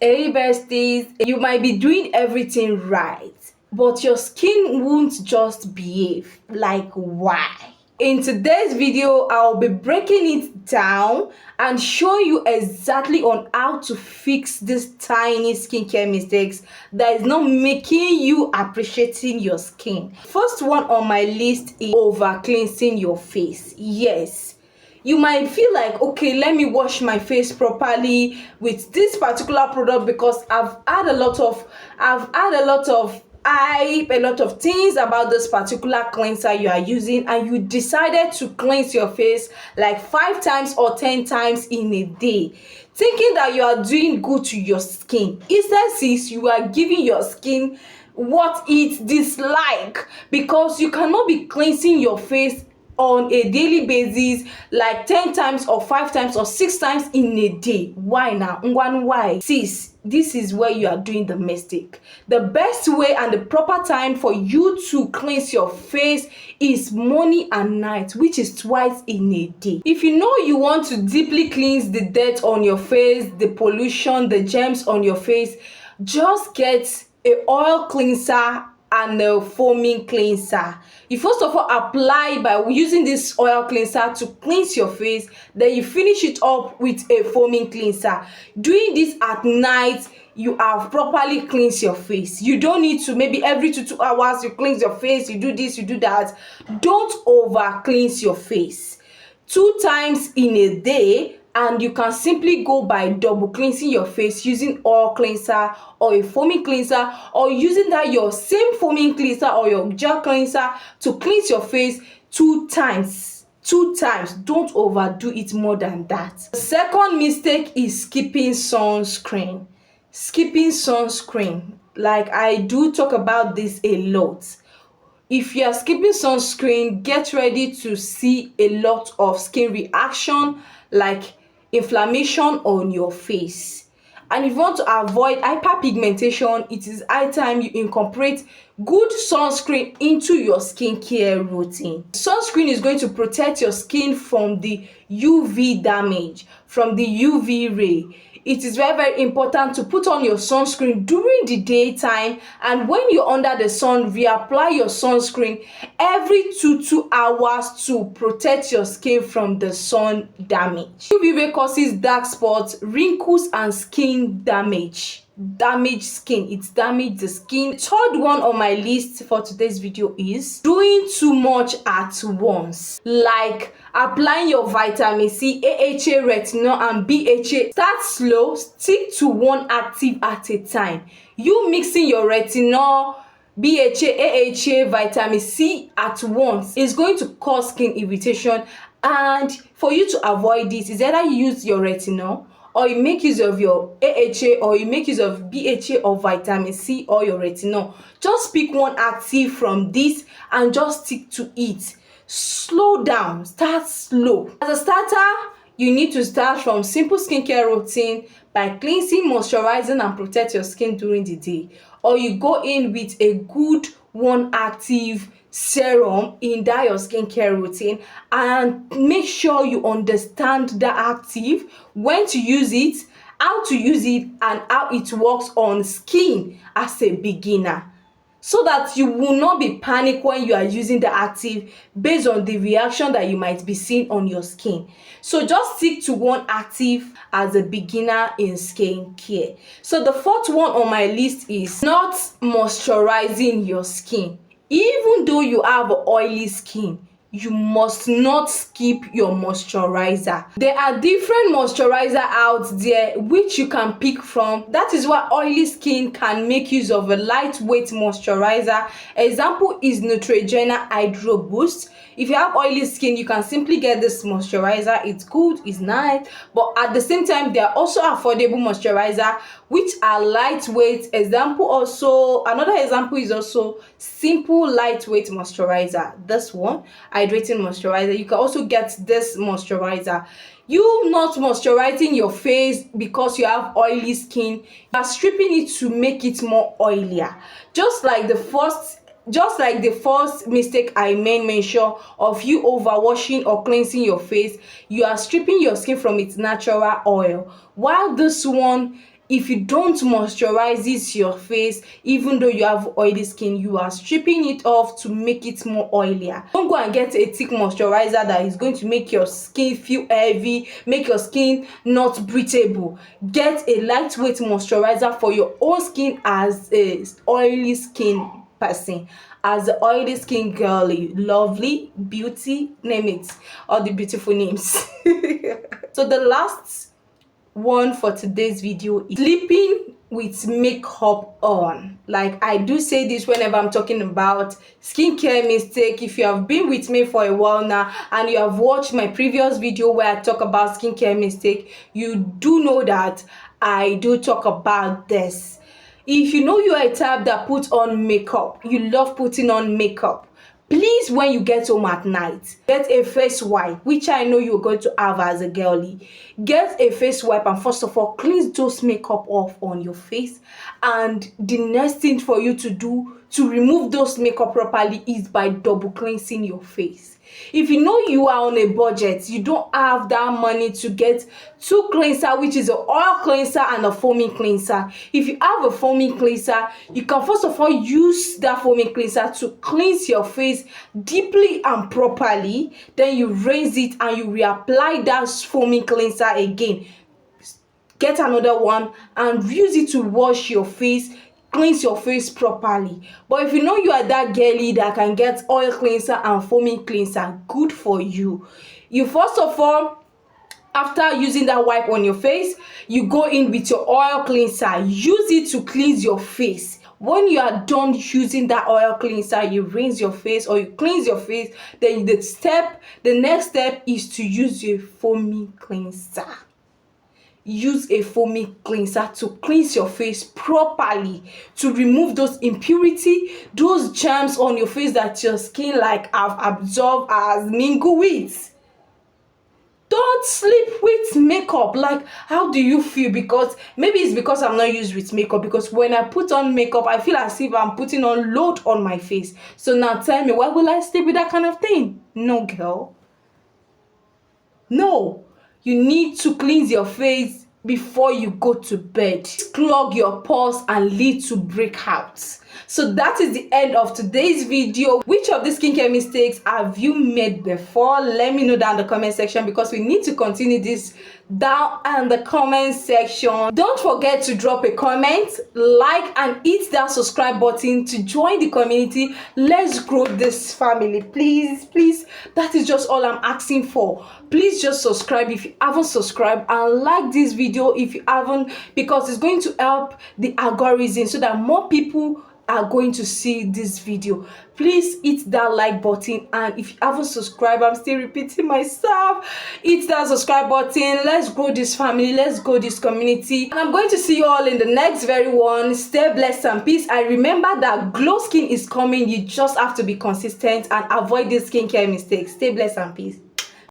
Hey besties, you might be doing everything right, but your skin won't just behave. Like, why? In today's video, I'll be breaking it down and show you exactly on how to fix these tiny skincare mistakes that is not making you appreciating your skin. First one on my list is over cleansing your face. Yes, you might feel like, okay, let me wash my face properly with this particular product because I've had a lot of hype, a lot of things about this particular cleanser you are using, and you decided to cleanse your face like 5 times or 10 times in a day, thinking that you are doing good to your skin. Instead, sis, you are giving your skin what it dislike, because you cannot be cleansing your face on a daily basis like 10 times or 5 times or 6 times in a day. Why now? Why? Sis, this is where you are doing the mistake. The best way and the proper time for you to cleanse your face is morning and night, which is twice in a day. If you know you want to deeply cleanse the dirt on your face, the pollution, the germs on your face, just get a oil cleanser and a foaming cleanser. You first of all apply by using this oil cleanser to cleanse your face, then you finish it up with a foaming cleanser. Doing this at night, you have properly cleansed your face. You don't need to maybe every 2 hours you cleanse your face, you do this, you do that. Don't over cleanse your face. 2 times in a day, and you can simply go by double cleansing your face using oil cleanser or a foaming cleanser, or using that your same foaming cleanser or your gel cleanser to cleanse your face 2 times. 2 times, don't overdo it more than that. The second mistake is skipping sunscreen. Skipping sunscreen, like I do talk about this a lot. If you are skipping sunscreen, get ready to see a lot of skin reaction like inflammation on your face. And if you want to avoid hyperpigmentation, it is high time you incorporate good sunscreen into your skincare routine. Sunscreen is going to protect your skin from the UV damage, from the UV ray. It is very important to put on your sunscreen during the daytime, and when you're under the sun, reapply your sunscreen every 2 hours to protect your skin from the sun damage. UV ray causes dark spots, wrinkles, and skin damage. Damage skin, it's damage the skin. The third one on my list for today's video is doing too much at once, like applying your vitamin C, AHA, retinol, and BHA. Start slow, stick to one active at a time. You mixing your retinol, BHA, AHA, vitamin C at once is going to cause skin irritation, and for you to avoid this is either you use your retinol, or you make use of your AHA, or you make use of BHA or vitamin C or your retinol. Just pick one active from this and just stick to it. Slow down, start slow. As a starter, you need to start from simple skincare routine by cleansing, moisturizing, and protect your skin during the day. Or you go in with a good one active serum in that your skincare routine, and make sure you understand the active, when to use it, how to use it, and how it works on skin as a beginner, so that you will not be panic when you are using the active based on the reaction that you might be seeing on your skin. So just stick to one active as a beginner in skincare. So the fourth one on my list is not moisturizing your skin. Even though you have oily skin, you must not skip your moisturizer. There are different moisturizer out there which you can pick from. That is why oily skin can make use of a lightweight moisturizer. Example is Neutrogena Hydro Boost. If you have oily skin, you can simply get this moisturizer. It's good, it's nice, but at the same time there are also affordable moisturizer which are lightweight. Another example is also simple lightweight moisturizer. This one, hydrating moisturizer. You can also get this moisturizer. You not moisturizing your face because you have oily skin, you are stripping it to make it more oilier. Just like the first mistake I made mention of you overwashing or cleansing your face, you are stripping your skin from its natural oil, while this one if you don't moisturize your face, even though you have oily skin, you are stripping it off to make it more oilier. Don't go and get a thick moisturizer that is going to make your skin feel heavy, make your skin not breathable. Get a lightweight moisturizer for your own skin as a oily skin person, as the oily skin girly, lovely, beauty, name it, all the beautiful names. So the last one for today's video is sleeping with makeup on. Like, I do say this whenever I'm talking about skincare mistake. If you have been with me for a while now and you have watched my previous video where I talk about skincare mistake, you do know that I do talk about this. If you know you are a type that puts on makeup, you love putting on makeup, please, when you get home at night, get a face wipe, which I know you're going to have as a girly. Get a face wipe and first of all, cleanse those makeup off on your face. And the next thing for you to do to remove those makeup properly is by double cleansing your face. If you know you are on a budget, you don't have that money to get two cleanser, which is an oil cleanser and a foaming cleanser. If you have a foaming cleanser, you can first of all use that foaming cleanser to cleanse your face deeply and properly. Then you rinse it and you reapply that foaming cleanser again. Get another one and use it to wash your face, cleanse your face properly. But if you know you are that girly that can get oil cleanser and foaming cleanser, good for you. You first of all, after using that wipe on your face, you go in with your oil cleanser. Use it to cleanse your face. When you are done using that oil cleanser, you rinse your face or you cleanse your face. Then the next step is to use your foaming cleanser. Use a foaming cleanser to cleanse your face properly, to remove those impurity, those germs on your face that your skin like have absorbed as mingle with. Don't sleep with makeup. Like, how do you feel? Because maybe it's because I'm not used with makeup, because when I put on makeup I feel as if I'm putting on load on my face. So now tell me, why will I sleep with that kind of thing? No, girl, no. You need to cleanse your face before you go to bed. Clog your pores and lead to breakouts. So that is the end of today's video. Which of these skincare mistakes have you made before? Let me know down in the comment section, because we need to continue this down in the comment section. Don't forget to drop a comment, like, and hit that subscribe button to join the community. Let's grow this family, please. That is just all I'm asking for. Please just subscribe if you haven't subscribed, and like this video if you haven't, because it's going to help the algorithm so that more people are going to see this video. Please hit that like button, and if you haven't subscribed, I'm still repeating myself, hit that subscribe button. Let's grow this family, let's grow this community, and I'm going to see you all in the next very one. Stay blessed and peace, and remember that glow skin is coming. You just have to be consistent and avoid these skincare mistakes. Stay blessed and peace.